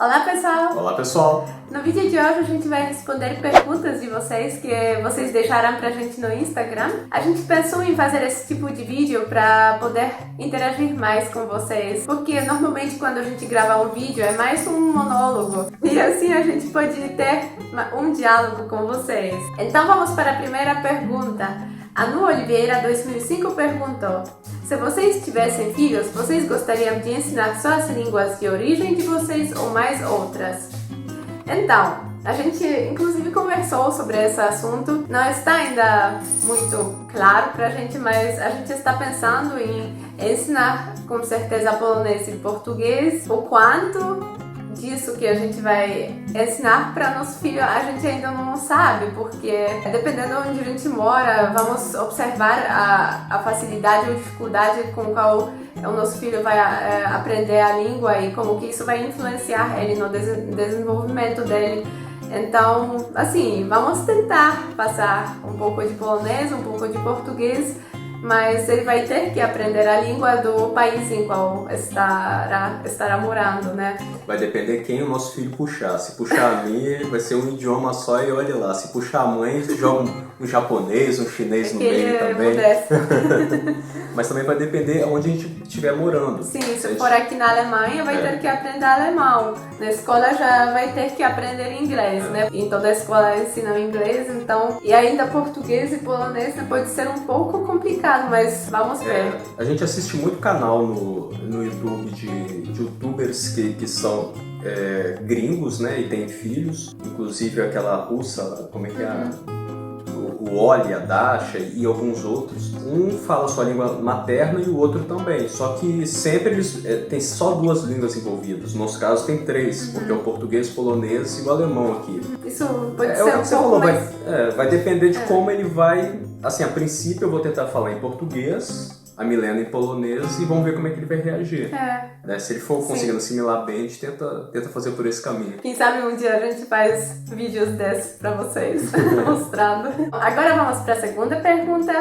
Olá pessoal! Olá pessoal! No vídeo de hoje a gente vai responder perguntas de vocês que vocês deixaram pra gente no Instagram. A gente pensou em fazer esse tipo de vídeo pra poder interagir mais com vocês, porque normalmente quando a gente grava um vídeo é mais um monólogo e assim a gente pode ter um diálogo com vocês. Então vamos para a primeira pergunta. A Nu Oliveira 2005 perguntou: se vocês tivessem filhos, vocês gostariam de ensinar só as línguas de origem de vocês ou mais outras? Então, a gente inclusive conversou sobre esse assunto. Não está ainda muito claro pra gente, mas a gente está pensando em ensinar com certeza polonês e português. O quanto disso que a gente vai ensinar para nosso filho a gente ainda não sabe, porque dependendo de onde a gente mora, vamos observar a facilidade ou dificuldade com qual o nosso filho vai aprender a língua e como que isso vai influenciar ele no desenvolvimento dele. Então, assim, vamos tentar passar um pouco de polonês, um pouco de português, mas ele vai ter que aprender a língua do país em qual estará morando, né? Vai depender quem o nosso filho puxar. Se puxar a mim, vai ser um idioma só e olha lá. Se puxar a mãe, joga um japonês, um chinês no meio também. Mas também vai depender onde a gente estiver morando. Sim, se for aqui na Alemanha, vai ter que aprender alemão. Na escola já vai ter que aprender inglês, né? Em toda a escola ensinam inglês, então... E ainda português e polonês, né? Pode ser um pouco complicado, mas vamos ver. A gente assiste muito canal no YouTube de youtubers que são gringos, né? E têm filhos. Inclusive aquela russa, como é que é? O Oli, a Dasha e alguns outros. Um fala sua língua materna e o outro também. Só que sempre eles têm só duas línguas envolvidas. No nosso caso tem três, porque é o português, o polonês e o alemão aqui. Isso pode ser um pouco mais... Vai depender de como ele vai... Assim, a princípio eu vou tentar falar em português, a Milena em polonês e vamos ver como é que ele vai reagir. Né? Se ele for conseguindo assimilar bem, a gente tenta fazer por esse caminho. Quem sabe um dia a gente faz vídeos desses pra vocês, mostrando. Agora vamos para a segunda pergunta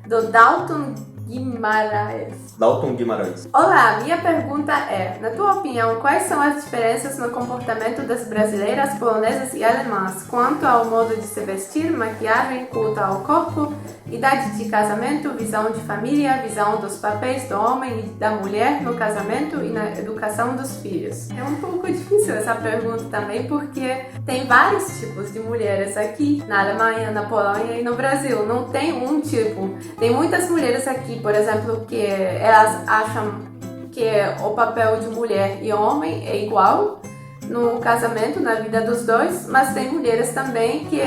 do Dalton Guimarães. Dalton Guimarães. Olá, minha pergunta é: na tua opinião, quais são as diferenças no comportamento das brasileiras, polonesas e alemãs quanto ao modo de se vestir, maquiagem, culto ao corpo, idade de casamento, visão de família, visão dos papéis do homem e da mulher no casamento e na educação dos filhos? É um pouco difícil essa pergunta também, porque tem vários tipos de mulheres aqui na Alemanha, na Polônia e no Brasil. Não tem um tipo. Tem muitas mulheres aqui, por exemplo, que elas acham que o papel de mulher e homem é igual no casamento, na vida dos dois, mas tem mulheres também que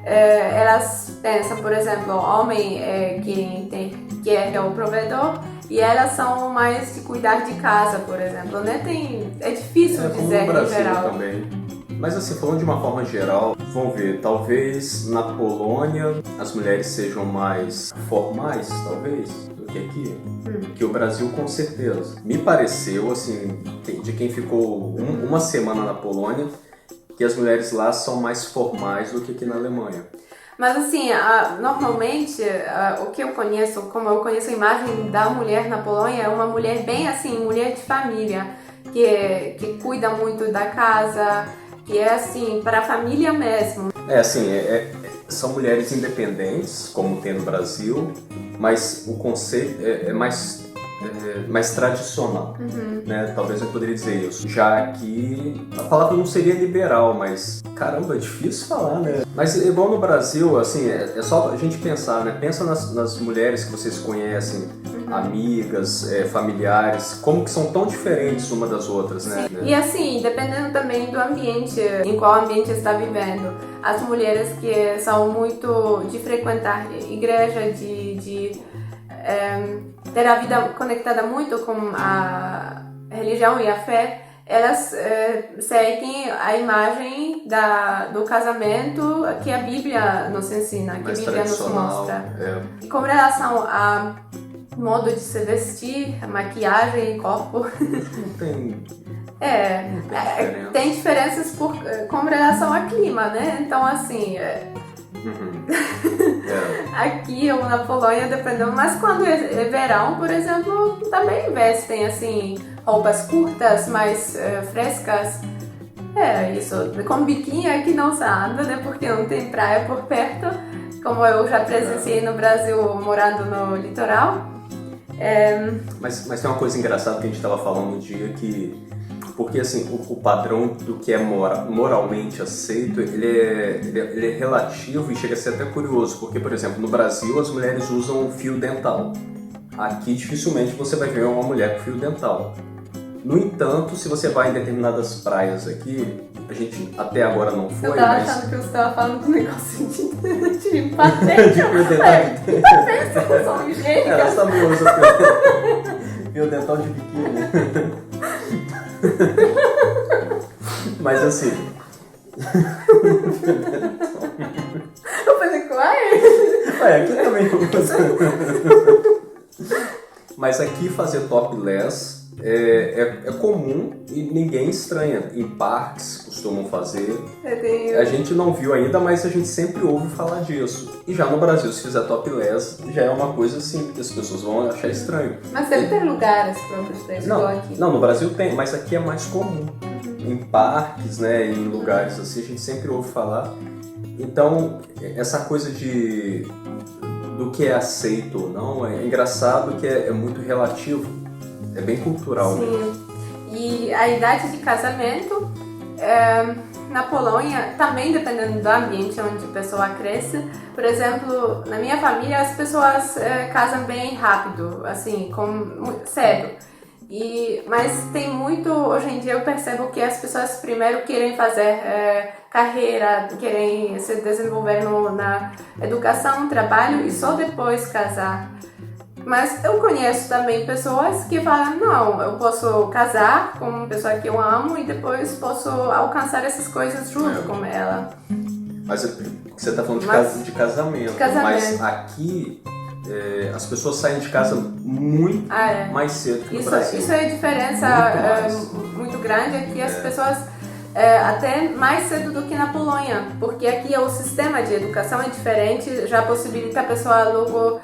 elas pensam, por exemplo, o homem que é o provedor e elas são mais de cuidar de casa, por exemplo, né? É difícil dizer no Brasil em geral. Também. Mas assim, falando de uma forma geral, vamos ver, talvez na Polônia as mulheres sejam mais formais, talvez, do que aqui. Que o Brasil, com certeza. Me pareceu, assim, de quem ficou uma semana na Polônia, que as mulheres lá são mais formais do que aqui na Alemanha. Mas assim, normalmente, o que eu conheço, como eu conheço a imagem da mulher na Polônia, é uma mulher bem assim, mulher de família, que cuida muito da casa, que é assim, para a família mesmo. São mulheres independentes, como tem no Brasil, mas o conceito é mais tradicional, né? Talvez eu poderia dizer isso. Já aqui, a palavra não seria liberal, mas caramba, é difícil falar, né? Mas igual no Brasil, assim, é só a gente pensar, né? Pensa nas mulheres que vocês conhecem, amigas, familiares, como que são tão diferentes uma das outras, né? E assim, dependendo também do ambiente, em qual ambiente está vivendo. As mulheres que são muito de frequentar igreja, de ter a vida conectada muito com a religião e a fé, elas seguem a imagem do casamento que a Bíblia nos ensina, que a Bíblia nos mostra. E com relação a modo de se vestir, maquiagem, corpo... Não tem... tem diferenças com relação ao clima, né? Então, assim... Aqui ou na Polônia, dependendo, mas quando é verão, por exemplo, também vestem assim roupas curtas, mais frescas, É, isso. Com biquíni aqui não se anda, né? Porque não tem praia por perto. Como eu já presenciei no Brasil, morando no litoral. Mas tem uma coisa engraçada que a gente estava falando um dia que... Porque, assim, o padrão do que é moralmente aceito, ele é relativo e chega a ser até curioso. Porque, por exemplo, no Brasil as mulheres usam fio dental. Aqui, dificilmente, você vai ver uma mulher com fio dental. No entanto, se você vai em determinadas praias aqui, a gente até agora não foi, Eu tava mas... achando que você tava falando com um negócio de patente. De fio dental. Patente, são higiênicas. Elas também usam fio dental de biquíni. Mas assim... Eu falei, uai? Ué, aqui também Mas aqui fazer topless é comum e ninguém estranha. Em parques costumam fazer. A gente não viu ainda, mas a gente sempre ouve falar disso. E já no Brasil, se fizer topless, já é uma coisa assim que as pessoas vão achar estranho. Mas deve ter lugares próprios pra isso, igual aqui. Não, no Brasil tem, mas aqui é mais comum. Em parques, né, em lugares assim, a gente sempre ouve falar. Então, essa coisa do que é aceito ou não, é engraçado que é muito relativo. É bem cultural. Sim. Mesmo. E a idade de casamento, na Polônia, também dependendo do ambiente onde a pessoa cresce. Por exemplo, na minha família as pessoas casam bem rápido, assim, cedo. Mas tem muito, hoje em dia eu percebo que as pessoas primeiro querem fazer carreira, querem se desenvolver na educação, trabalho e só depois casar. Mas eu conheço também pessoas que falam, não, eu posso casar com uma pessoa que eu amo e depois posso alcançar essas coisas junto com ela. Mas você está falando de casamento, mas aqui as pessoas saem de casa muito mais cedo que no Brasil. Isso é a diferença muito grande, aqui as pessoas até mais cedo do que na Polônia, porque aqui o sistema de educação é diferente, já possibilita a pessoa logo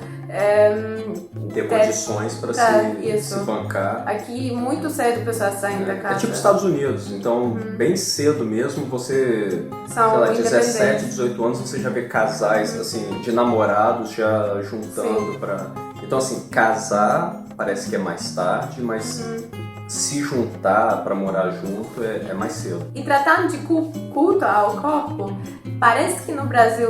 ter condições para se bancar. Aqui muito cedo as pessoas saem da casa. É tipo Estados Unidos, então bem cedo mesmo você, sei lá, 17, 18 anos você já vê casais assim, de namorados já juntando para... Então assim, casar parece que é mais tarde, mas se juntar para morar junto é mais cedo. E tratando de culto ao corpo, parece que no Brasil,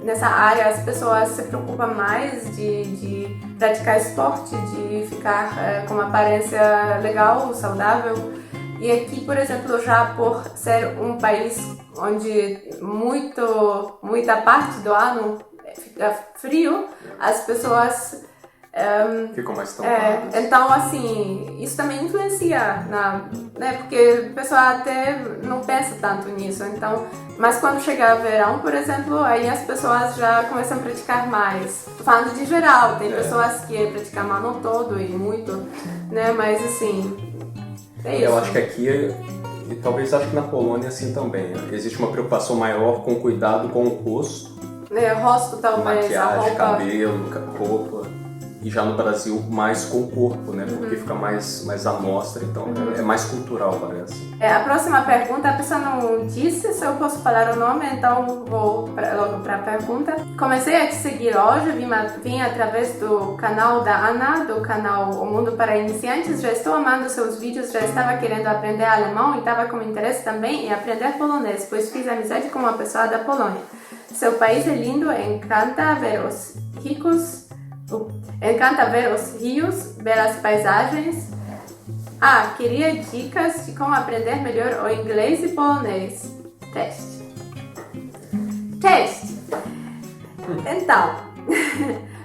nessa área, as pessoas se preocupam mais de praticar esporte, de ficar com uma aparência legal, saudável. E aqui, por exemplo, já por ser um país onde muita parte do ano fica frio, as pessoas... ficam mais tampadas. Então, assim, isso também influencia, né? Porque o pessoal até não pensa tanto nisso. Então, mas quando chega o verão, por exemplo, aí as pessoas já começam a praticar mais. Tô falando de geral, tem pessoas que praticam o ano todo e muito, né? Mas assim, é isso. Eu acho que aqui, e talvez acho que na Polônia assim também, existe uma preocupação maior com o cuidado com o rosto. Rosto talvez, maquiagem, a roupa. cabelo, roupa. E já no Brasil, mais com o corpo, né? Porque fica mais à mostra, então é mais cultural, parece. A próxima pergunta, a pessoa não disse se eu posso falar o nome, então vou logo para a pergunta. Comecei a te seguir hoje, vim através do canal da Ana, do canal O Mundo para Iniciantes. Já estou amando seus vídeos, já estava querendo aprender alemão e estava com interesse também em aprender polonês, pois fiz amizade com uma pessoa da Polônia. Seu país é lindo, encanta ver os rios, belas paisagens. Queria dicas de como aprender melhor o inglês e polonês. Teste. Então,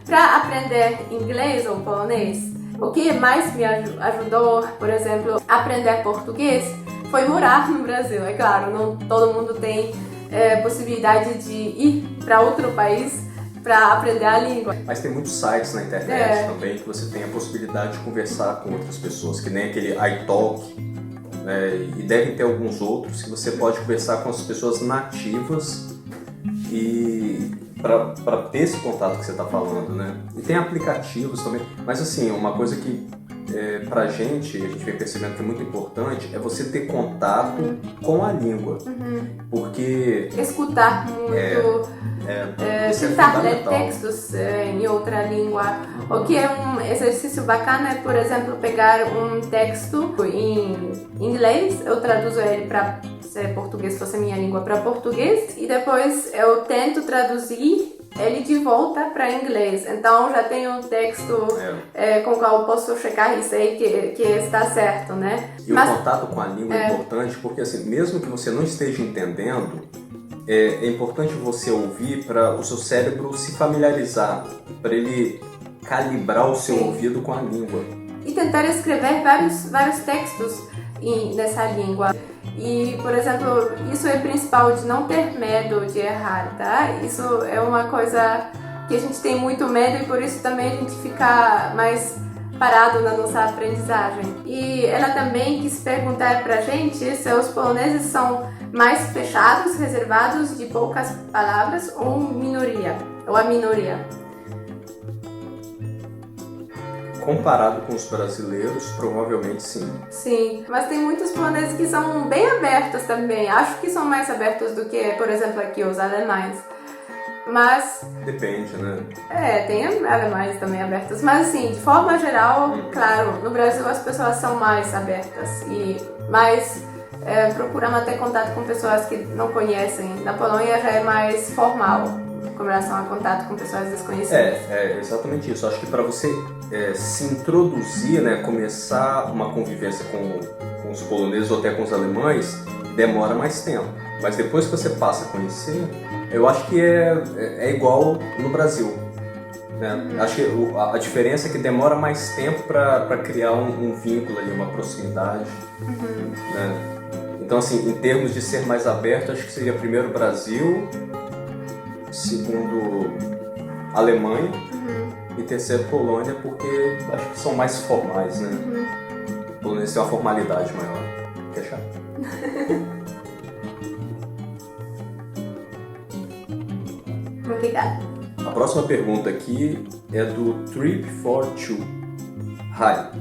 para aprender inglês ou polonês, o que mais me ajudou, por exemplo, a aprender português, foi morar no Brasil. É claro, não todo mundo tem possibilidade de ir para outro país para aprender a língua. Mas tem muitos sites na internet também que você tem a possibilidade de conversar com outras pessoas, que nem aquele iTalk, né? E devem ter alguns outros que você pode conversar com as pessoas nativas e para ter esse contato que você está falando, né? E tem aplicativos também, mas assim, uma coisa que pra gente, a gente vem percebendo que é muito importante, é você ter contato com a língua. Porque... Escutar muito, isso é tentar ler fundamental. textos em outra língua. O que é um exercício bacana é, por exemplo, pegar um texto em inglês, eu traduzo ele para português, se fosse a minha língua, para português, e depois eu tento traduzir ele de volta para inglês. Então já tenho um texto com o qual eu posso checar e sei que está certo, né? E o contato com a língua é importante porque, assim, mesmo que você não esteja entendendo, é importante você ouvir para o seu cérebro se familiarizar, para ele calibrar o seu ouvido com a língua. E tentar escrever vários textos nessa língua. E, por exemplo, isso é principal, de não ter medo de errar, tá? Isso é uma coisa que a gente tem muito medo e por isso também a gente fica mais parado na nossa aprendizagem. E ela também quis perguntar pra gente se os poloneses são mais fechados, reservados, de poucas palavras ou a minoria. Comparado com os brasileiros, provavelmente sim. Sim, mas tem muitos poloneses que são bem abertos também. Acho que são mais abertos do que, por exemplo, aqui os alemães. Mas... Depende, né? tem alemães também abertos. Mas assim, de forma geral, claro, no Brasil as pessoas são mais abertas e mais procuram ter contato com pessoas que não conhecem. Na Polônia já é mais formal com relação a contato com pessoas desconhecidas. É exatamente isso. Acho que para você se introduzir, né, começar uma convivência com os poloneses ou até com os alemães, demora mais tempo. Mas depois que você passa a conhecer, eu acho que é igual no Brasil. Né? Acho que a diferença é que demora mais tempo para criar um vínculo ali, uma proximidade. Né? Então, assim, em termos de ser mais aberto, acho que seria primeiro Brasil, segundo Alemanha e terceiro Polônia, porque acho que são mais formais, né? O polonês tem uma formalidade maior. Quer achar? Obrigada. A próxima pergunta aqui é do Trip for Two. Hi.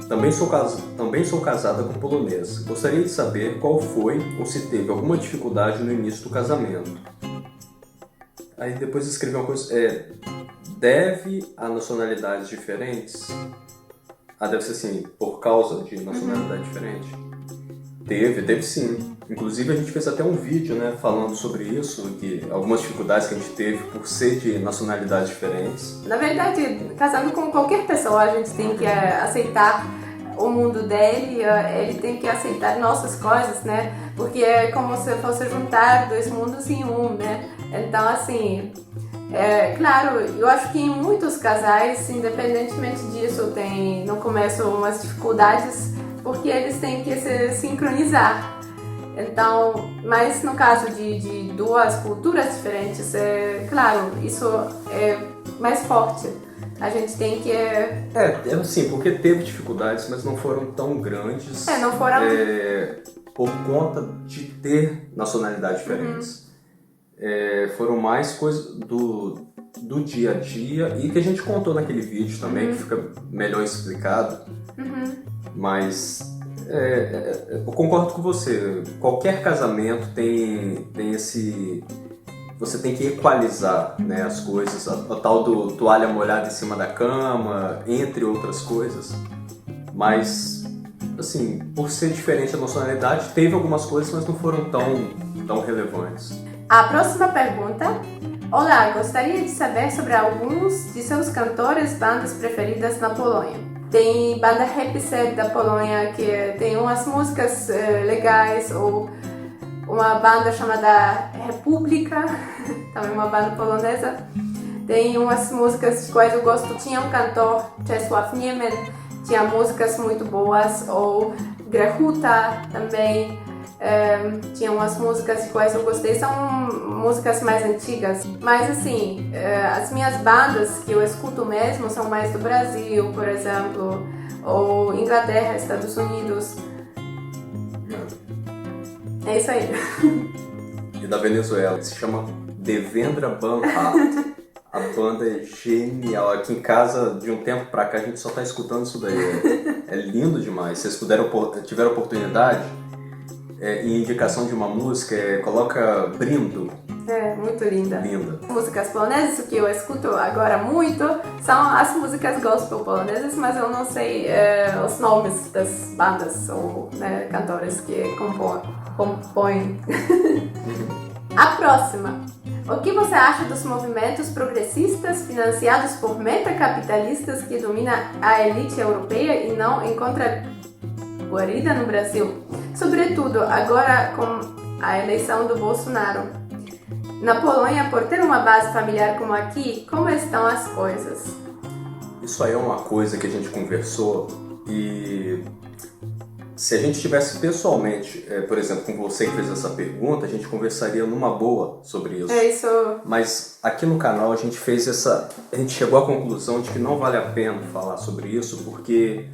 Também sou casada com polonês. Gostaria de saber qual foi ou se teve alguma dificuldade no início do casamento. Aí depois escreveu uma coisa, deve a nacionalidades diferentes? Deve ser assim, por causa de nacionalidade diferente? Teve sim. Inclusive a gente fez até um vídeo, né, falando sobre isso, que algumas dificuldades que a gente teve por ser de nacionalidades diferentes. Na verdade, casando com qualquer pessoa, a gente tem que aceitar o mundo dele, ele tem que aceitar nossas coisas, né? Porque é como se fosse juntar dois mundos em um, né? Então, assim, claro, eu acho que em muitos casais, independentemente disso, tem no começo umas dificuldades, porque eles têm que se sincronizar. Então, mas no caso de duas culturas diferentes, claro, isso é mais forte. A gente tem que... Sim, porque teve dificuldades, mas não foram tão grandes. Não foram... por conta de ter nacionalidades diferentes. Foram mais coisas do dia a dia e que a gente contou naquele vídeo também, que fica melhor explicado. Mas eu concordo com você. Qualquer casamento tem esse... Você tem que equalizar, né, as coisas, a tal do toalha molhada em cima da cama, entre outras coisas. Mas, assim, por ser diferente a nacionalidade, teve algumas coisas, mas não foram tão relevantes. A próxima pergunta. Olá, gostaria de saber sobre alguns de seus cantores, bandas preferidas na Polônia. Tem banda Rap Set da Polônia, que tem umas músicas legais, ou uma banda chamada República, também uma banda polonesa. Tem umas músicas de quais eu gosto. Tinha um cantor, Czesław Niemen, tinha músicas muito boas, ou Grechuta também. Tinha umas músicas de quais eu gostei, são músicas mais antigas, mas assim, as minhas bandas que eu escuto mesmo são mais do Brasil, por exemplo, ou Inglaterra, Estados Unidos. É isso aí. E da Venezuela, se chama Devendra Banhart. A banda é genial. Aqui em casa, de um tempo pra cá, a gente só tá escutando isso daí. É lindo demais. Se vocês tiveram oportunidade, em indicação de uma música, coloca Brindo. É, muito linda. Linda. Músicas polonesas, o que eu escuto agora muito, são as músicas gospel polonesas, mas eu não sei os nomes das bandas ou cantores que compõem. A próxima. O que você acha dos movimentos progressistas financiados por metacapitalistas que dominam a elite europeia e não encontra guarida no Brasil? Sobretudo agora com a eleição do Bolsonaro. Na Polônia, por ter uma base familiar como aqui, como estão as coisas? Isso aí é uma coisa que a gente conversou e se a gente estivesse pessoalmente, por exemplo, com você que fez essa pergunta, a gente conversaria numa boa sobre isso. É isso. Mas aqui no canal a gente a gente chegou à conclusão de que não vale a pena falar sobre isso porque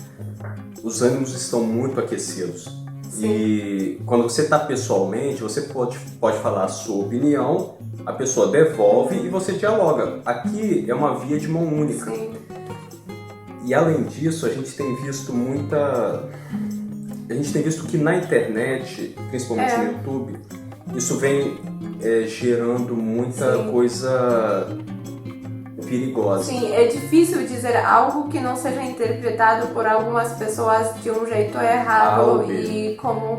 os ânimos estão muito aquecidos. Sim. E quando você está pessoalmente, você pode falar a sua opinião, a pessoa devolve e você dialoga. Aqui é uma via de mão única. Sim. E além disso, a gente tem visto que na internet, principalmente no YouTube, isso vem gerando muita coisa perigosa. Sim, é difícil dizer algo que não seja interpretado por algumas pessoas de um jeito errado e como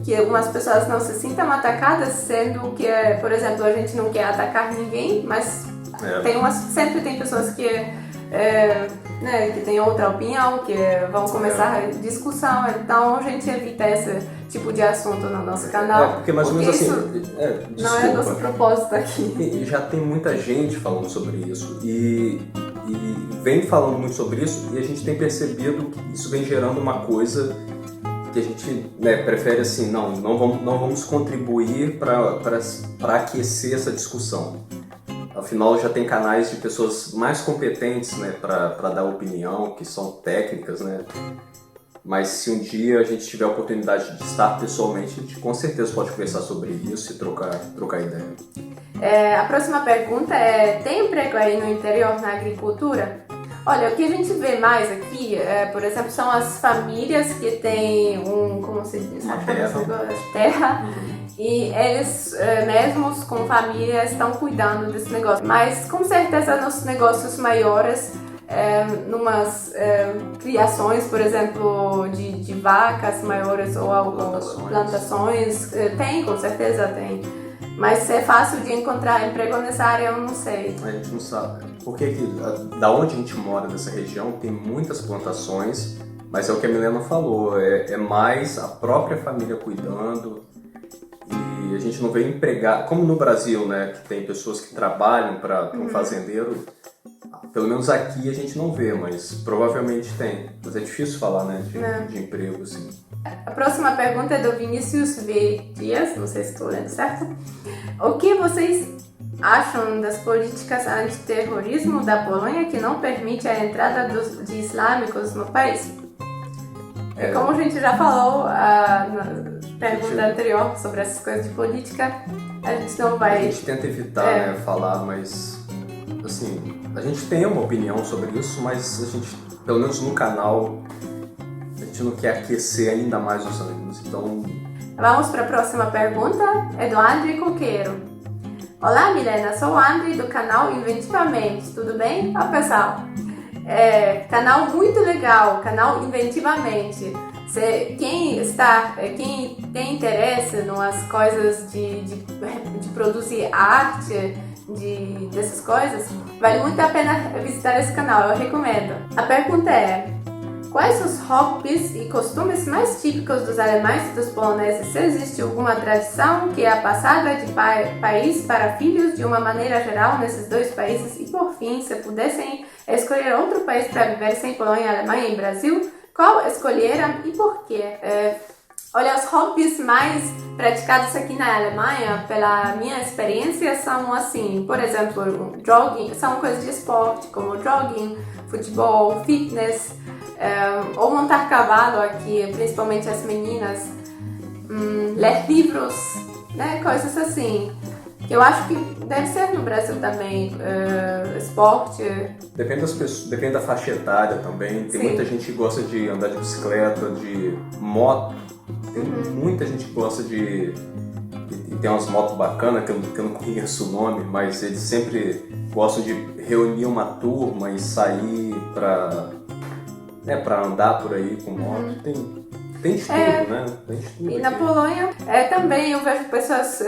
que algumas pessoas não se sintam atacadas, sendo que, por exemplo, a gente não quer atacar ninguém, mas sempre tem pessoas que têm outra opinião, que vão começar a discussão, então a gente evita esse tipo de assunto no nosso canal. Porque mais ou menos assim, não é nosso propósito aqui. E já tem muita gente falando sobre isso e vem falando muito sobre isso e a gente tem percebido que isso vem gerando uma coisa que a gente prefere assim, não vamos contribuir para aquecer essa discussão. Afinal, já tem canais de pessoas mais competentes para dar opinião, que são técnicas, Mas se um dia a gente tiver a oportunidade de estar pessoalmente, a gente com certeza pode conversar sobre isso e trocar ideia. A próxima pergunta é: tem emprego aí no interior na agricultura? Olha, o que a gente vê mais aqui, por exemplo, são as famílias que têm como se diz? Terra. E eles mesmos com família estão cuidando desse negócio. Mas com certeza nos negócios maiores, numas criações, por exemplo, de vacas maiores ou plantações, com certeza tem. Mas se é fácil de encontrar emprego nessa área, eu não sei. A gente não sabe. Porque da onde a gente mora, nessa região, tem muitas plantações, mas é o que a Milena falou, é mais a própria família cuidando. E a gente não vê empregar, como no Brasil, que tem pessoas que trabalham para um fazendeiro, pelo menos aqui a gente não vê, mas provavelmente tem. Mas é difícil falar, de emprego, assim. A próxima pergunta é do Vinícius V. Dias, não sei se estou lendo certo. O que vocês acham das políticas antiterrorismo da Polônia que não permite a entrada de islâmicos no país? Como a gente já falou na pergunta anterior sobre essas coisas de política, a gente não vai... A gente tenta evitar falar, mas assim, a gente tem uma opinião sobre isso, mas a gente, pelo menos no canal, a gente não quer aquecer ainda mais os ânimos, então... Vamos para a próxima pergunta, é do André Coqueiro. Olá, Milena, sou o André do canal Inventivamente, tudo bem? Ó, pessoal, canal muito legal, canal Inventivamente. Quem tem interesse nas coisas de produzir arte, dessas coisas, vale muito a pena visitar esse canal, eu recomendo. A pergunta é: quais os hobbies e costumes mais típicos dos alemães e dos poloneses? Se existe alguma tradição que é passada de país para filhos de uma maneira geral nesses dois países? E por fim, se pudessem escolher outro país para viver sem Polônia, Alemanha e Brasil, qual escolheram e por quê? Olha, os hobbies mais praticados aqui na Alemanha, pela minha experiência, são assim, por exemplo, jogging, são coisas de esporte, como jogging, futebol, fitness, ou montar cavalo aqui, principalmente as meninas, ler livros, coisas assim, Eu acho que deve ser no Brasil também, esporte. Depende das pessoas, depende da faixa etária também. Tem muita gente que gosta de andar de bicicleta, de moto. Tem muita gente que gosta de... E tem umas motos bacanas que eu não conheço o nome, mas eles sempre gostam de reunir uma turma e sair pra andar por aí com moto. Tem de tudo, né? Tem de tudo E aqui. na Polônia também eu vejo pessoas...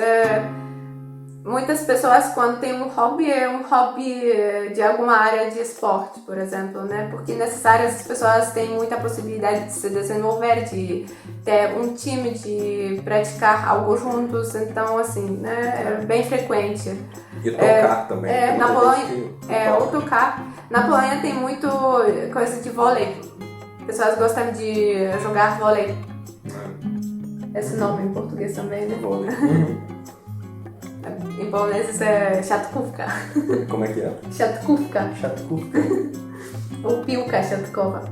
muitas pessoas, quando tem um hobby, é um hobby de alguma área de esporte, por exemplo, né? Porque nessas áreas as pessoas têm muita possibilidade de se desenvolver, de ter um time, de praticar algo juntos. Então, assim, né? É bem frequente. E tocar também. Tem Na muita Polônia, gente que ou tocar. Na Polônia tem muito coisa de vôlei. Pessoas gostam de jogar vôlei. Esse nome em português também, né? Vôlei. Em polonês isso é siatkówka. Como é que é? Siatkówka. Siatkówka. Ou piłka siatkowa.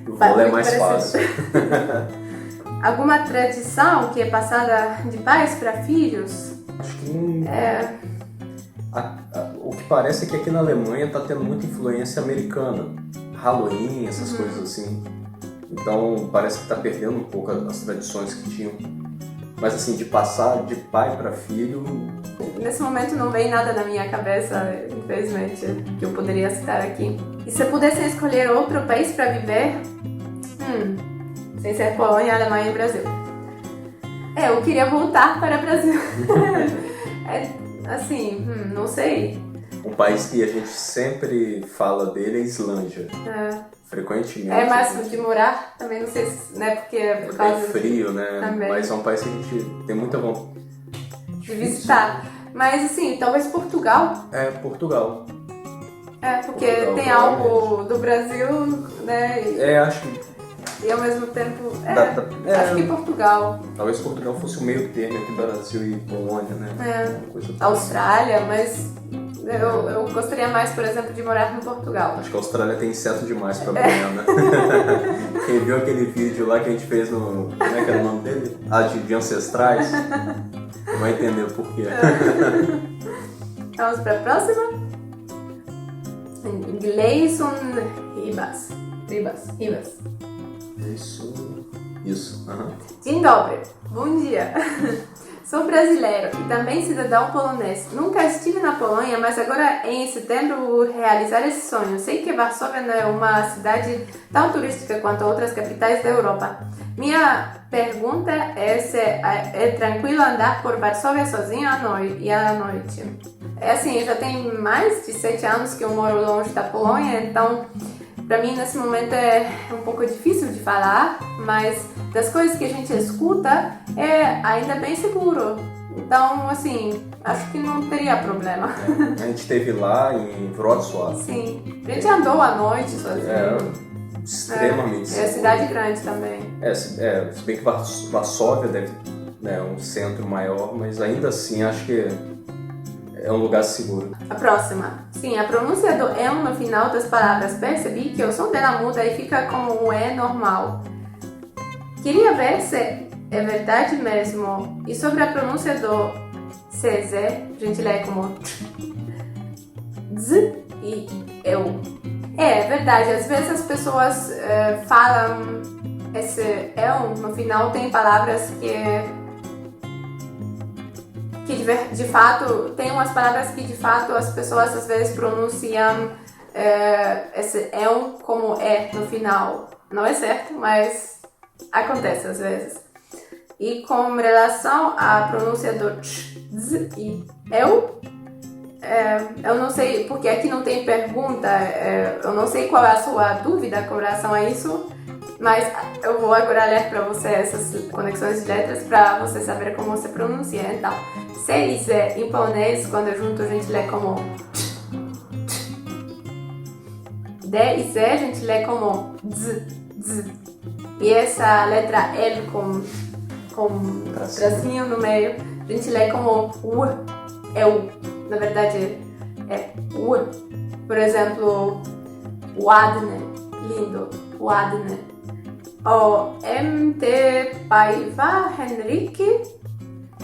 O vôlei é mais Muito fácil. Alguma tradição que é passada de pais para filhos? Acho que o que parece é que aqui na Alemanha está tendo muita influência americana. Halloween, essas coisas assim. Então parece que está perdendo um pouco as tradições que tinham. Mas assim, de passar de pai para filho... Nesse momento não vem nada na minha cabeça, infelizmente, que eu poderia citar aqui. E se pudessem escolher outro país para viver? Sem ser Polônia, Alemanha e Brasil. Eu queria voltar para o Brasil. Assim, não sei. Um país que a gente sempre fala dele é a Islândia. Frequentemente. É mais de morar, também não sei se, né, porque por causa É frio, né? também. Mas é um país que a gente tem muita vontade de visitar. Mas assim, talvez Portugal. É Portugal. Porque Portugal, tem algo do Brasil, né? Acho que... E ao mesmo tempo, acho que Portugal. Talvez Portugal fosse o meio termo entre Brasil e Polônia, né? Uma coisa Austrália, mas eu gostaria mais, por exemplo, de morar no Portugal. Acho que a Austrália tem inseto demais pra banhar, né? Quem viu aquele vídeo lá que a gente fez no... Como é que era o nome dele? De ancestrais. Vai entender o porquê. Vamos pra próxima? Gleison Ribas. Isso. Dzień dobry. Bom dia. Sou brasileiro e também cidadão polonês. Nunca estive na Polônia, mas agora em setembro vou realizar esse sonho. Sei que Varsóvia não é uma cidade tão turística quanto outras capitais da Europa. Minha pergunta é se é tranquilo andar por Varsóvia sozinho à noite. Assim, já tem mais de 7 anos que eu moro longe da Polônia, então para mim nesse momento é um pouco difícil de falar, mas das coisas que a gente escuta é ainda bem seguro. Então, assim, acho que não teria problema. A gente esteve lá em Wrocław. Sim, a gente andou à noite sozinho. Extremamente seguro. É cidade grande também. Se bem que Varsóvia deve, né, um centro maior, mas ainda assim acho que é um lugar seguro. A próxima. Sim, a pronúncia do E no final das palavras. Percebi que o som dela muda e fica como um E normal. Queria ver se é verdade mesmo. E sobre a pronúncia do CZ, a gente lê como Z e eu. É verdade, às vezes as pessoas falam esse eu no final, tem palavras que de fato, tem umas palavras que de fato as pessoas às vezes pronunciam esse eu como no final. Não é certo, mas acontece às vezes. E com relação à pronúncia do z e eu não sei, porque aqui não tem pergunta, eu não sei qual é a sua dúvida com relação a isso, mas eu vou agora ler para você essas conexões de letras para você saber como se pronuncia. Então, C e Z em polonês, quando junto a gente lê como D e Z a gente lê como Z. E essa letra L com tracinho no meio, a gente lê como U, eu. Na verdade é U. Por exemplo, ładne, lindo, ładne. O MT Paiva Henrique.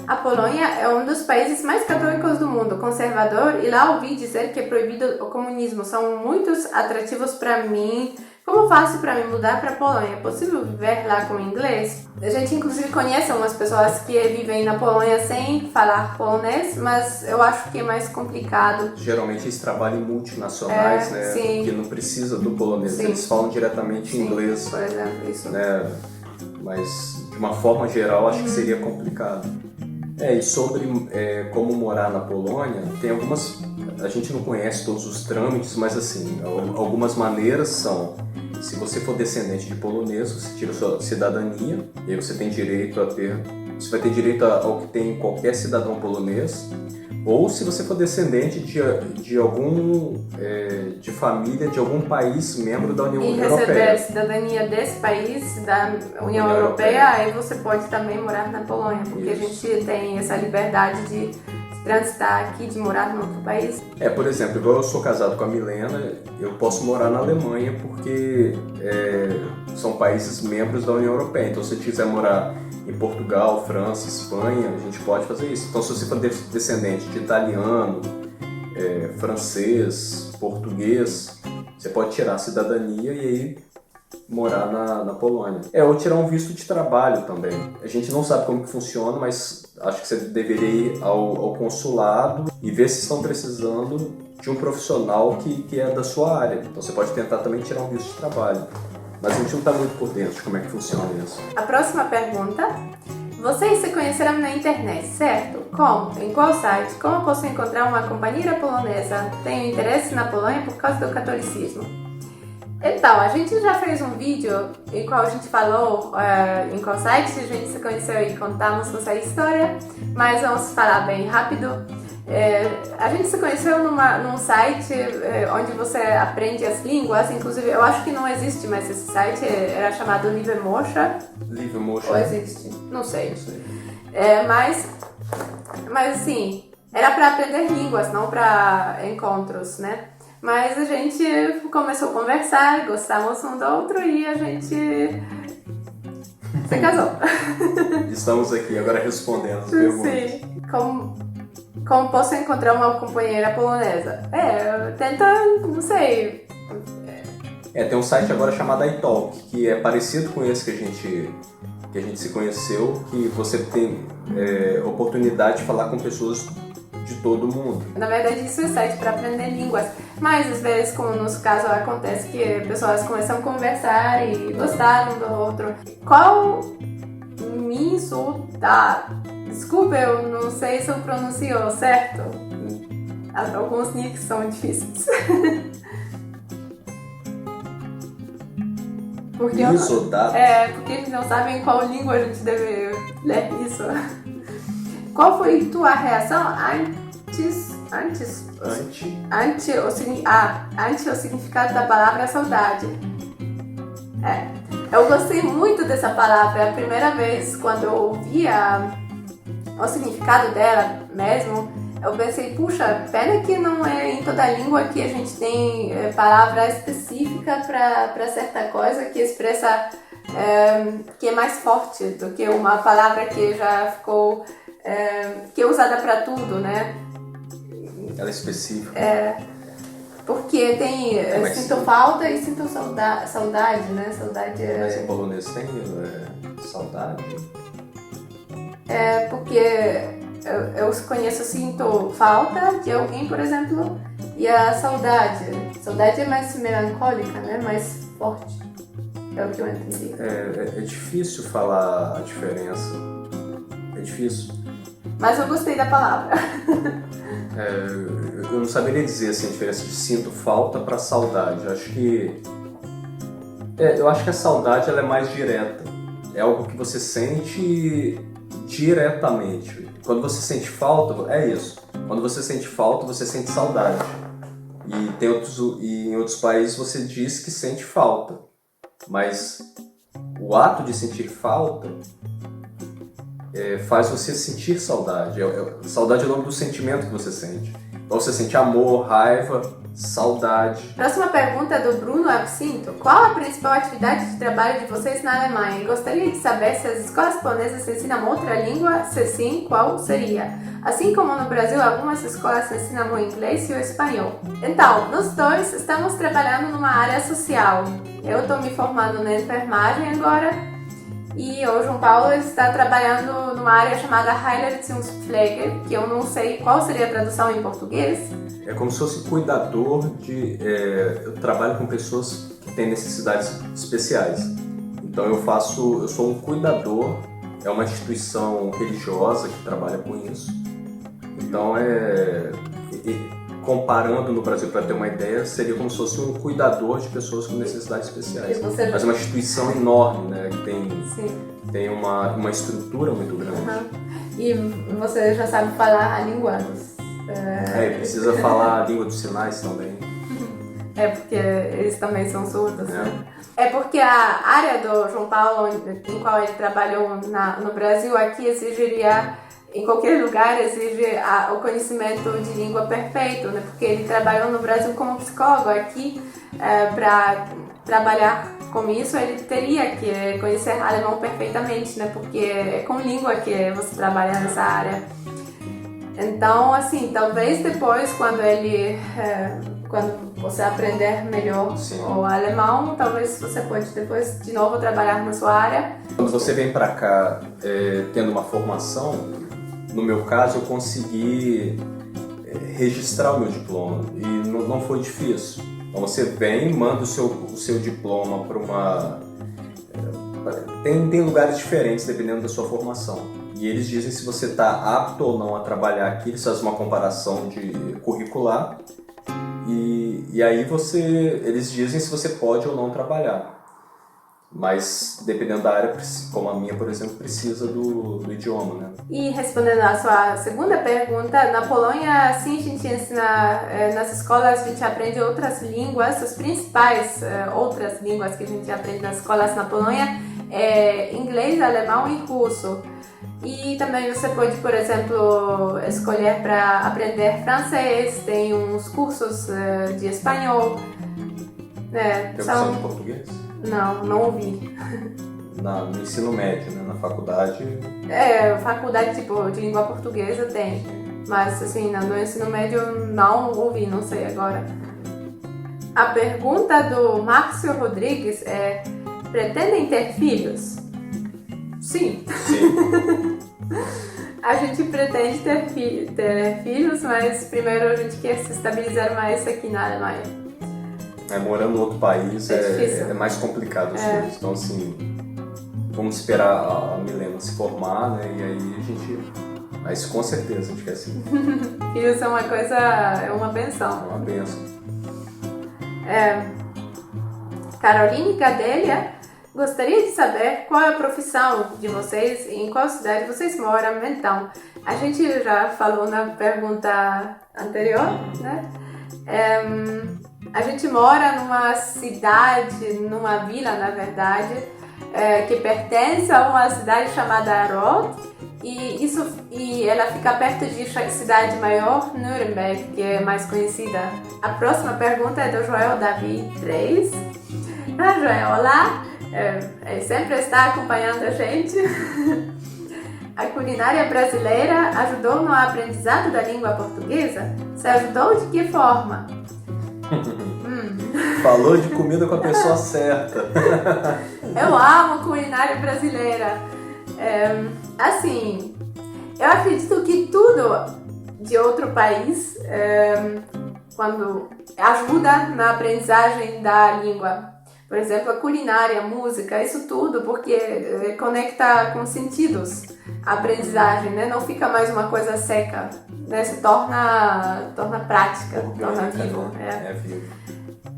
A Polônia é um dos países mais católicos do mundo, conservador, e lá ouvi dizer que é proibido o comunismo. São muitos atrativos para mim. Como faço para me mudar para a Polônia? É possível viver lá com inglês? A gente inclusive conhece algumas pessoas que vivem na Polônia sem falar polonês, mas eu acho que é mais complicado. Geralmente eles trabalham em multinacionais, né? Sim. Que não precisa do polonês, Sim. eles falam diretamente Sim, inglês. por exemplo, isso. Né? Mas de uma forma geral acho que seria complicado. E sobre como morar na Polônia, tem algumas... A gente não conhece todos os trâmites, mas assim, algumas maneiras são: se você for descendente de polonês, você tira sua cidadania, e aí você tem direito a ter... Você vai ter direito ao que tem qualquer cidadão polonês. Ou se você for descendente de algum de família de algum país membro da União Europeia. E receber a cidadania desse país, da União Europeia, aí você pode também morar na Polônia, porque Isso. a gente tem essa liberdade de transitar aqui, de morar em outro país. Por exemplo, igual eu sou casado com a Milena, eu posso morar na Alemanha porque são países membros da União Europeia. Então, se eu quiser morar em Portugal, França, Espanha, a gente pode fazer isso. Então, se você for descendente de italiano, francês, português, você pode tirar a cidadania e aí morar na Polônia. Ou tirar um visto de trabalho também. A gente não sabe como que funciona, mas acho que você deveria ir ao consulado e ver se estão precisando de um profissional que é da sua área. Então você pode tentar também tirar um visto de trabalho. Mas a gente não está muito por dentro de como é que funciona isso. A próxima pergunta. Vocês se conheceram na internet, certo? Como? Em qual site? Como posso encontrar uma companheira polonesa? Tenho interesse na Polônia por causa do catolicismo. Então, a gente já fez um vídeo em qual a gente falou em qual site a gente se conheceu e contamos nossa história, mas vamos falar bem rápido. A gente se conheceu num site onde você aprende as línguas, inclusive eu acho que não existe mais esse site, era chamado Livemocha. Livemocha. Ou existe? Não sei. Mas assim, era para aprender línguas, não para encontros, né? Mas a gente começou a conversar, gostamos um do outro e a gente se casou. Estamos aqui agora respondendo as perguntas. Sim. Como posso encontrar uma companheira polonesa? Tenta, não sei. Tem um site agora chamado iTalk, que é parecido com esse que a gente se conheceu, que você tem oportunidade de falar com pessoas de todo mundo. Na verdade, isso é site para aprender línguas, mas às vezes, como no nosso caso, acontece que pessoas começam a conversar e gostaram um do outro. Qual me insulta? Desculpa, eu não sei se eu pronuncio certo. Alguns nicks são difíceis. Porque porque eles não sabem qual língua a gente deve ler isso. Qual foi tua reação ante o significado da palavra saudade? Eu gostei muito dessa palavra. É a primeira vez quando eu ouvi o significado dela mesmo, eu pensei, puxa, pena que não é em toda língua que a gente tem palavra específica para certa coisa que expressa, que é mais forte do que uma palavra que já ficou, que é usada para tudo, né? Ela é específica. Porque tem sinto falta e sinto saudade, né? Saudade Mas em polonês tem saudade? Porque eu conheço, sinto falta de alguém, por exemplo, e a saudade. Saudade é mais melancólica, né? Mais forte. É o que eu entendi. É difícil falar a diferença. É difícil. Mas eu gostei da palavra. Eu não saberia dizer assim, a diferença de sinto falta para saudade. Eu acho que a saudade ela é mais direta. É algo que você sente diretamente. Quando você sente falta, é isso. Quando você sente falta, você sente saudade. E em outros países você diz que sente falta. Mas o ato de sentir falta faz você sentir saudade. Saudade é o nome do sentimento que você sente. Então você sente amor, raiva, saudade. Próxima pergunta é do Bruno Absinto. Qual a principal atividade de trabalho de vocês na Alemanha? Gostaria de saber se as escolas polonesas ensinam outra língua, se sim, qual seria? Assim como no Brasil, algumas escolas ensinam o inglês e o espanhol. Então, nós dois estamos trabalhando numa área social. Eu estou me formando na enfermagem agora e o João Paulo está trabalhando numa área chamada Heilerziehungspflege, que eu não sei qual seria a tradução em português. É como se fosse cuidador de... eu trabalho com pessoas que têm necessidades especiais. Então eu sou um cuidador, é uma instituição religiosa que trabalha com isso. Então comparando no Brasil, para ter uma ideia, seria como se fosse um cuidador de pessoas com necessidades especiais. Mas é uma instituição enorme, né? Que tem uma estrutura muito grande. E você já sabe falar a língua dos... precisa falar a língua dos sinais também. Porque eles também são surdos, né? É porque a área do João Paulo, em qual ele trabalhou no Brasil, aqui exigiria, em qualquer lugar, exige o conhecimento de língua perfeito, né? Porque ele trabalhou no Brasil como psicólogo. Aqui, para trabalhar com isso, ele teria que conhecer alemão perfeitamente, né? Porque é com língua que você trabalha nessa área. Então, assim, talvez depois, quando você aprender melhor o alemão, talvez você pode depois de novo trabalhar na sua área. Quando você vem para cá tendo uma formação, no meu caso eu consegui registrar o meu diploma e não foi difícil. Então você vem, manda o seu diploma para uma... Tem lugares diferentes dependendo da sua formação. E eles dizem se você está apto ou não a trabalhar aqui, eles fazem uma comparação curricular e aí eles dizem se você pode ou não trabalhar. Mas dependendo da área, como a minha, por exemplo, precisa do idioma, né? E respondendo à sua segunda pergunta, na Polônia, sim, a gente ensina, nas escolas a gente aprende outras línguas, as principais outras línguas que a gente aprende nas escolas na Polônia é inglês, alemão e russo. E também você pode, por exemplo, escolher para aprender francês, tem uns cursos de espanhol. Tem opção de português? Não ouvi. No ensino médio, né? Na faculdade? Faculdade tipo, de língua portuguesa tem. Mas assim, no ensino médio não ouvi, não sei agora. A pergunta do Márcio Rodrigues é: pretendem ter filhos? Sim. A gente pretende ter filhos, mas primeiro a gente quer se estabilizar mais aqui na Alemanha. Morando em outro país é mais complicado as coisas. Então, assim, vamos esperar a Milena se formar, né? E aí a gente... Mas com certeza a gente quer sim. Filhos é uma coisa... é uma benção. É uma benção. Caroline Gadelha gostaria de saber qual é a profissão de vocês e em qual cidade vocês moram. Então, a gente já falou na pergunta anterior, né? A gente mora numa cidade, numa vila, na verdade, que pertence a uma cidade chamada Rot, e ela fica perto de cidade maior, Nuremberg, que é mais conhecida. A próxima pergunta é do Joel Davi 3. Joel, olá! Ele sempre está acompanhando a gente. A culinária brasileira ajudou no aprendizado da língua portuguesa? Se ajudou, de que forma? Falou de comida com a pessoa certa. Eu amo culinária brasileira. Assim, eu acredito que tudo de outro país quando ajuda na aprendizagem da língua. Por exemplo, a culinária, a música, isso tudo, porque conecta com sentidos a aprendizagem, né? Não fica mais uma coisa seca, né? Se torna prática, torna vivo. É vivo.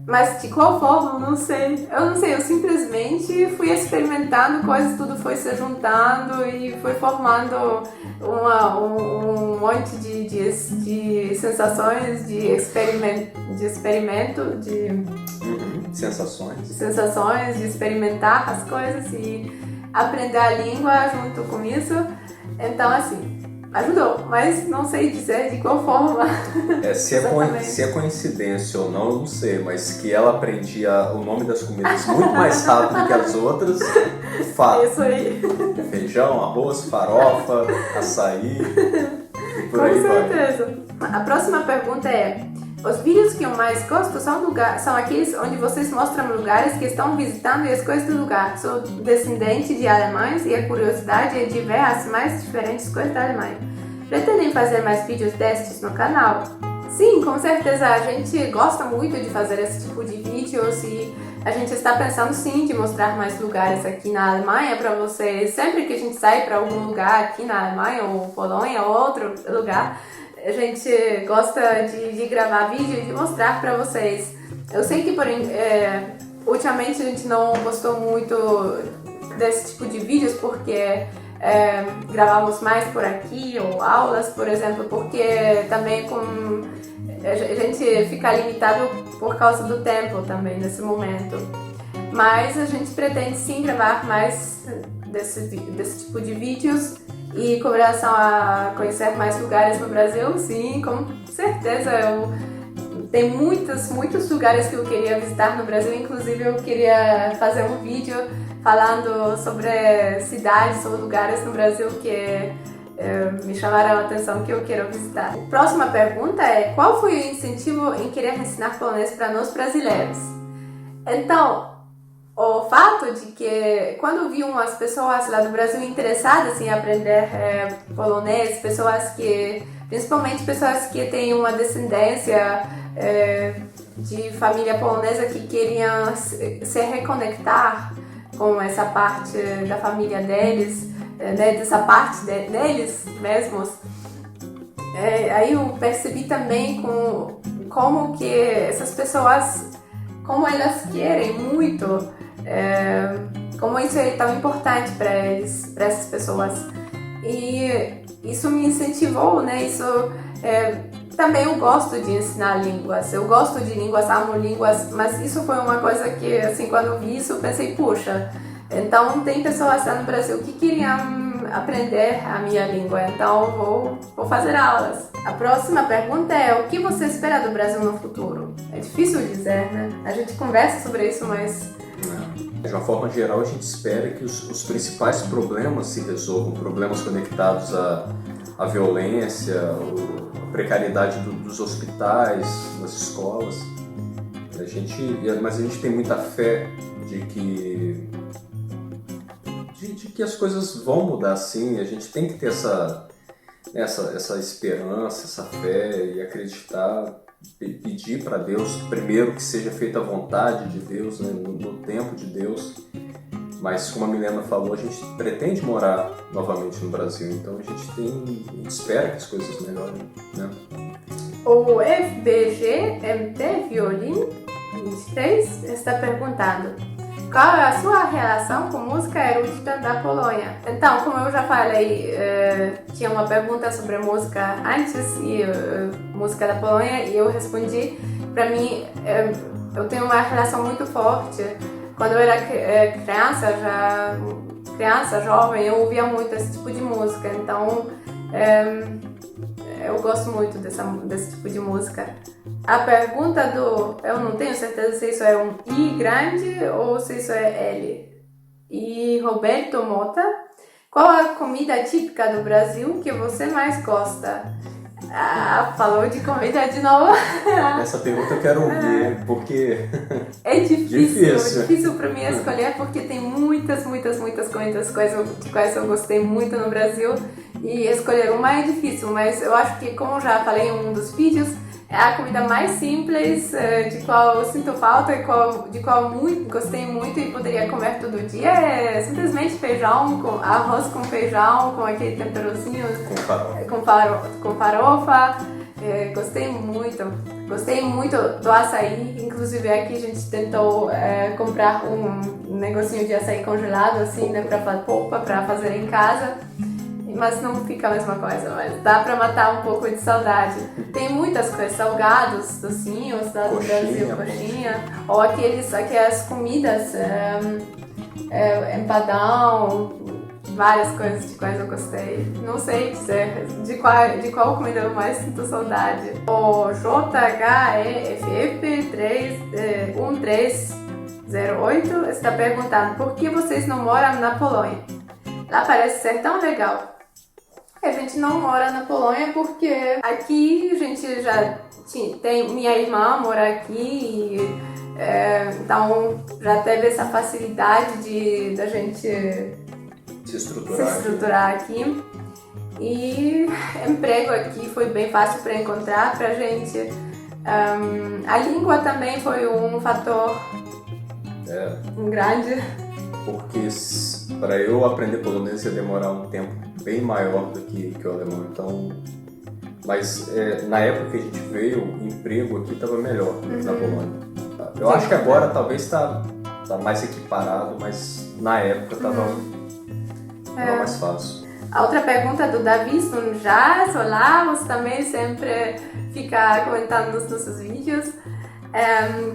Mas de qual forma, eu não sei. Eu simplesmente fui experimentando coisas, tudo foi se juntando e foi formando um monte de sensações, de experimento, sensações, de experimentar as coisas e aprender a língua junto com isso. Então, assim, ajudou, mas não sei dizer de qual forma. Se é coincidência ou não, eu não sei, mas que ela aprendia o nome das comidas muito mais rápido que as outras, fato. Isso aí. Feijão, arroz, farofa, açaí, e por aí vai. Com certeza. A próxima pergunta é: os vídeos que eu mais gosto são aqueles onde vocês mostram lugares que estão visitando e as coisas do lugar. Sou descendente de alemães e a curiosidade é de ver as mais diferentes coisas da Alemanha. Pretendem fazer mais vídeos destes no canal? Sim, com certeza. A gente gosta muito de fazer esse tipo de vídeos e a gente está pensando sim de mostrar mais lugares aqui na Alemanha para vocês. Sempre que a gente sai para algum lugar aqui na Alemanha ou Polônia ou outro lugar, a gente gosta de gravar vídeo e de mostrar para vocês. Eu sei que ultimamente a gente não gostou muito desse tipo de vídeos porque gravamos mais por aqui, ou aulas, por exemplo, porque também a gente fica limitado por causa do tempo também nesse momento. Mas a gente pretende sim gravar mais desse tipo de vídeos. E com relação a conhecer mais lugares no Brasil, sim, com certeza. Tem muitos lugares que eu queria visitar no Brasil. Inclusive eu queria fazer um vídeo falando sobre cidades ou lugares no Brasil que me chamaram a atenção, que eu quero visitar. A próxima pergunta é: qual foi o incentivo em querer ensinar polonês para nós brasileiros? Então, o fato de que quando vi umas pessoas lá do Brasil interessadas em aprender polonês, principalmente pessoas que têm uma descendência de família polonesa que queriam se reconectar com essa parte da família deles, dessa parte deles mesmos, aí eu percebi também como que essas pessoas, como elas querem muito, como isso é tão importante para eles, para essas pessoas. E isso me incentivou, né? Também eu gosto de ensinar línguas, eu gosto de línguas, amo línguas, mas isso foi uma coisa que, assim, quando eu vi isso, eu pensei, puxa, então tem pessoas lá no Brasil que queriam aprender a minha língua, então vou fazer aulas. A próxima pergunta é: o que você espera do Brasil no futuro? É difícil dizer, né? A gente conversa sobre isso, mas... De uma forma geral, a gente espera que os principais problemas se resolvam, problemas conectados à violência, à precariedade dos hospitais, das escolas. Mas a gente tem muita fé de que as coisas vão mudar sim. A gente tem que ter essa esperança, essa fé e acreditar, pedir para Deus primeiro que seja feita a vontade de Deus, né, no tempo de Deus. Mas como a Milena falou, a gente pretende morar novamente no Brasil, então a gente espera que as coisas melhorem, né? O FBGMT Violin 23 está perguntando: qual é a sua relação com música erudita da Polônia? Então, como eu já falei, tinha uma pergunta sobre música antes e música da Polônia, e eu respondi. Para mim, eu tenho uma relação muito forte. Quando eu era criança, jovem, eu ouvia muito esse tipo de música, então eu gosto muito desse tipo de música. A pergunta eu não tenho certeza se isso é um I grande ou se isso é L. E Roberto Mota: qual a comida típica do Brasil que você mais gosta? Falou de comida de novo. Essa pergunta eu quero ouvir, porque é difícil para mim escolher, porque tem muitas coisas de quais eu gostei muito no Brasil, e escolher uma é difícil, mas eu acho que, como já falei em um dos vídeos, é a comida mais simples, de qual eu sinto falta e de qual gostei muito e poderia comer todo dia. É simplesmente arroz com feijão, com aquele temperozinho, com farofa. Gostei muito do açaí. Inclusive aqui a gente tentou comprar um negocinho de açaí congelado, assim, né, para fazer em casa. Mas não fica a mesma coisa, mas dá pra matar um pouco de saudade. Tem muitas coisas, salgados, docinhos lá do Brasil, coxinha, ou aquelas comidas, empadão, várias coisas de quais eu gostei. Não sei dizer de qual comida eu mais sinto saudade. O JHEFF1308 está perguntando por que vocês não moram na Polônia? Lá parece ser tão legal. A gente não mora na Polônia porque aqui a gente já tem... Minha irmã mora aqui e então já teve essa facilidade da gente se estruturar, aqui. E emprego aqui foi bem fácil para encontrar pra gente. A língua também foi um fator grande. Porque para eu aprender polonês ia demorar um tempo bem maior do que o alemão. Então, mas na época que a gente veio, o emprego aqui estava melhor na Polônia. Eu acho que agora talvez tá mais equiparado, mas na época estava mais fácil. A outra pergunta do Davi Sunjas. Olá, você também sempre fica comentando nos nossos vídeos.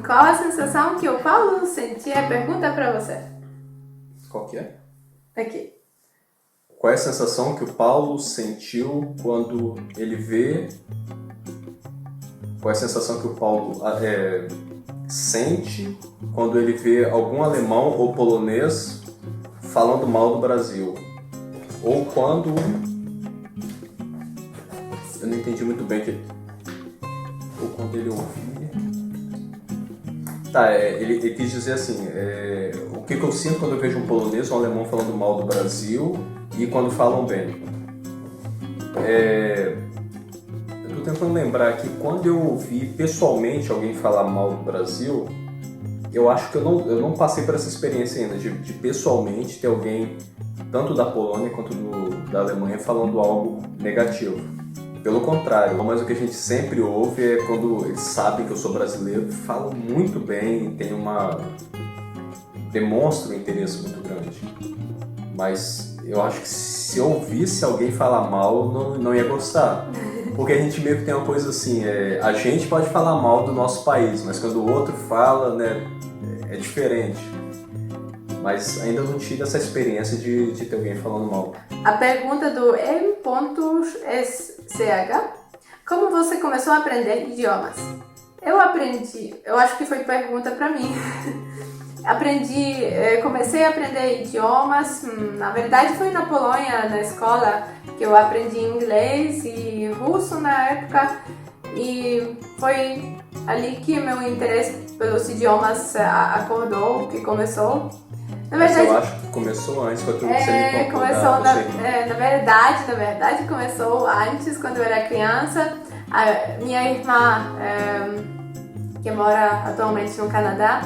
Qual a sensação que o Paulo sentia? Pergunta para você. Qual que é? Aqui. Qual é a sensação que o Paulo sentiu quando ele vê... Qual é a sensação que o Paulo sente quando ele vê algum alemão ou polonês falando mal do Brasil? Ou quando... Eu não entendi muito bem que... Ou quando ele ouvia... Tá, ele quis dizer assim, o que eu sinto quando eu vejo um polonês ou um alemão falando mal do Brasil e quando falam bem. Eu tô tentando lembrar aqui, quando eu ouvi pessoalmente alguém falar mal do Brasil, eu acho que eu não passei por essa experiência ainda, de pessoalmente ter alguém, tanto da Polônia quanto da Alemanha, falando algo negativo. Pelo contrário, mas o que a gente sempre ouve é quando eles sabem que eu sou brasileiro, falam muito bem, demonstram um interesse muito grande. Mas eu acho que se eu ouvisse alguém falar mal, não ia gostar. Porque a gente meio que tem uma coisa assim, a gente pode falar mal do nosso país, mas quando o outro fala, né, é diferente. Mas ainda não tive essa experiência de ter alguém falando mal. A pergunta do M.SCH. Como você começou a aprender idiomas? Eu acho que foi pergunta para mim. Comecei a aprender idiomas, na verdade foi na Polônia, na escola, que eu aprendi inglês e russo na época. E foi ali que meu interesse pelos idiomas acordou, que começou. Na verdade, eu acho que começou antes, foi aquilo que você me contou. Na verdade, começou antes, quando eu era criança. A minha irmã, que mora atualmente no Canadá,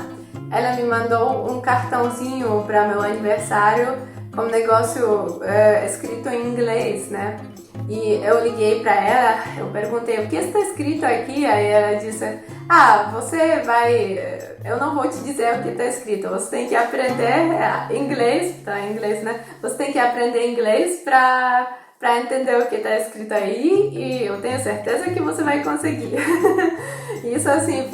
ela me mandou um cartãozinho para meu aniversário com um negócio escrito em inglês, né? E eu liguei para ela, eu perguntei o que está escrito aqui, aí ela disse: eu não vou te dizer o que está escrito, você tem que aprender inglês, tá em inglês, né? Você tem que aprender inglês para entender o que está escrito aí e eu tenho certeza que você vai conseguir. Isso assim,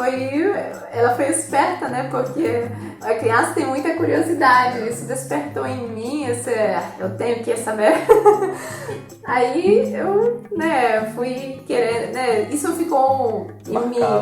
ela foi esperta, né? Porque a criança tem muita curiosidade, isso despertou em mim, eu tenho que saber. Aí eu, fui querendo, isso ficou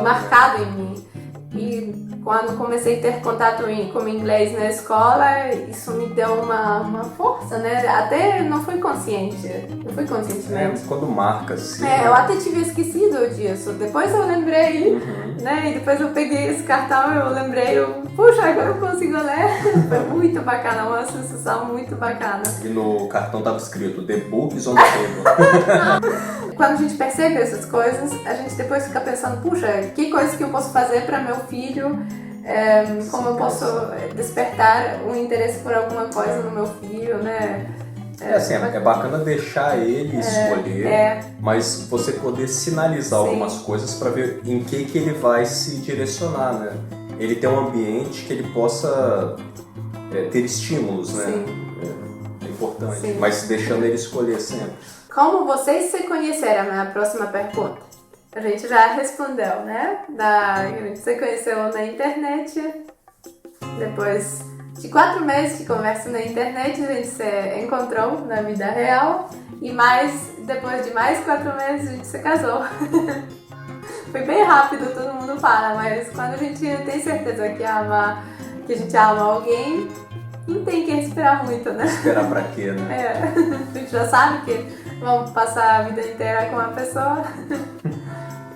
marcado em mim. E quando comecei a ter contato com inglês na escola, isso me deu uma força, né? Até não fui consciente, não fui conscientemente. Quando marca, assim. Eu até tinha esquecido disso. Depois eu lembrei, né? E depois eu peguei esse cartão e eu lembrei, puxa, agora eu consigo ler. Foi muito bacana, uma sensação muito bacana. E no cartão estava escrito: The book is on the table. Quando a gente percebe essas coisas, a gente depois fica pensando, puxa, que coisa que eu posso fazer para meu filho, como eu posso despertar um interesse por alguma coisa no meu filho, né? É bacana deixar ele escolher, mas você poder sinalizar algumas coisas para ver em que ele vai se direcionar, né? Ele tem um ambiente que ele possa ter estímulos, né? É importante, sim, mas deixando ele escolher sempre. Como vocês se conheceram? É a próxima pergunta. A gente já respondeu, né? A gente se conheceu na internet, depois de 4 meses de conversa na internet, a gente se encontrou na vida real e depois de mais 4 meses a gente se casou. Foi bem rápido, todo mundo fala, mas quando a gente tem certeza que a gente ama alguém, não tem que esperar muito, né? Esperar pra quê, né? A gente já sabe que vamos passar a vida inteira com uma pessoa.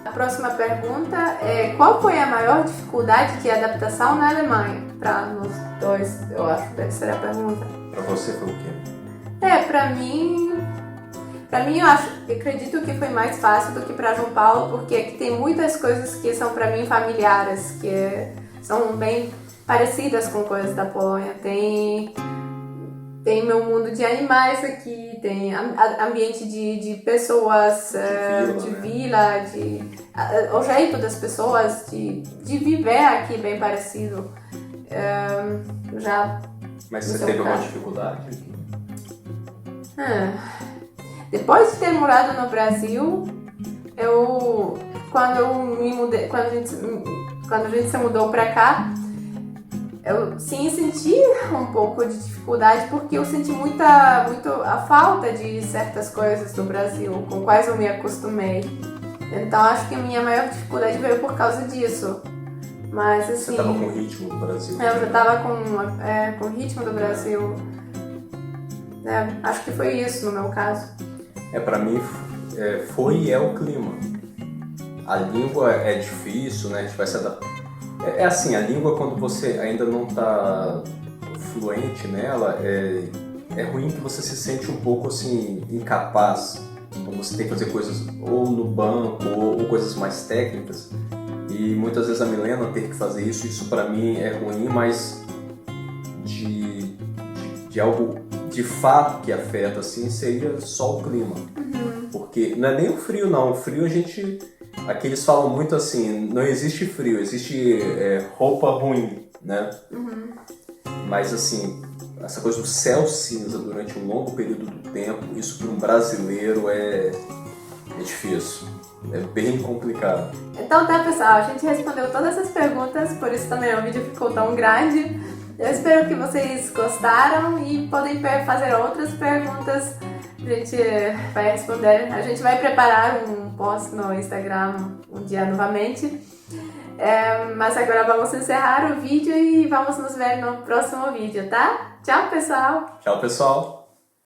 A próxima pergunta é: qual foi a maior dificuldade de adaptação na Alemanha? Para nós dois, eu acho que deve ser a pergunta. Pra você foi o quê? Pra mim eu acredito que foi mais fácil do que para João Paulo, porque aqui tem muitas coisas que são para mim familiares, que são bem parecidas com coisas da Polônia. Tem meu mundo de animais aqui, tem ambiente de pessoas, de vila, o jeito das pessoas de viver aqui bem parecido. Mas você teve alguma dificuldade aqui? Depois de ter morado no Brasil, quando a gente se mudou pra cá, eu sim senti um pouco de dificuldade, porque eu senti muito a falta de certas coisas do Brasil, com quais eu me acostumei. Então acho que a minha maior dificuldade veio por causa disso. Mas assim... Você estava com o ritmo do Brasil? Eu já estava com o ritmo do Brasil. Acho que foi isso no meu caso. Pra mim foi e é o clima. A língua é difícil, né? A gente vai se adaptar. É assim, a língua, quando você ainda não está fluente nela, é ruim que você se sente um pouco assim, incapaz. Quando você tem que fazer coisas ou no banco ou coisas mais técnicas. E muitas vezes a Milena ter que fazer isso pra mim é ruim, mas de algo de fato que afeta assim seria só o clima. Porque não é nem o frio não, o frio a gente... Aqui eles falam muito assim, não existe frio, existe roupa ruim, né? Mas assim, essa coisa do céu cinza durante um longo período do tempo, isso para um brasileiro é difícil, é bem complicado. Então tá, pessoal, a gente respondeu todas essas perguntas, por isso também o vídeo ficou tão grande. Eu espero que vocês gostaram e podem fazer outras perguntas. A gente vai responder, a gente vai preparar um post no Instagram um dia novamente. Mas agora vamos encerrar o vídeo e vamos nos ver no próximo vídeo, tá? Tchau, pessoal! Tchau, pessoal!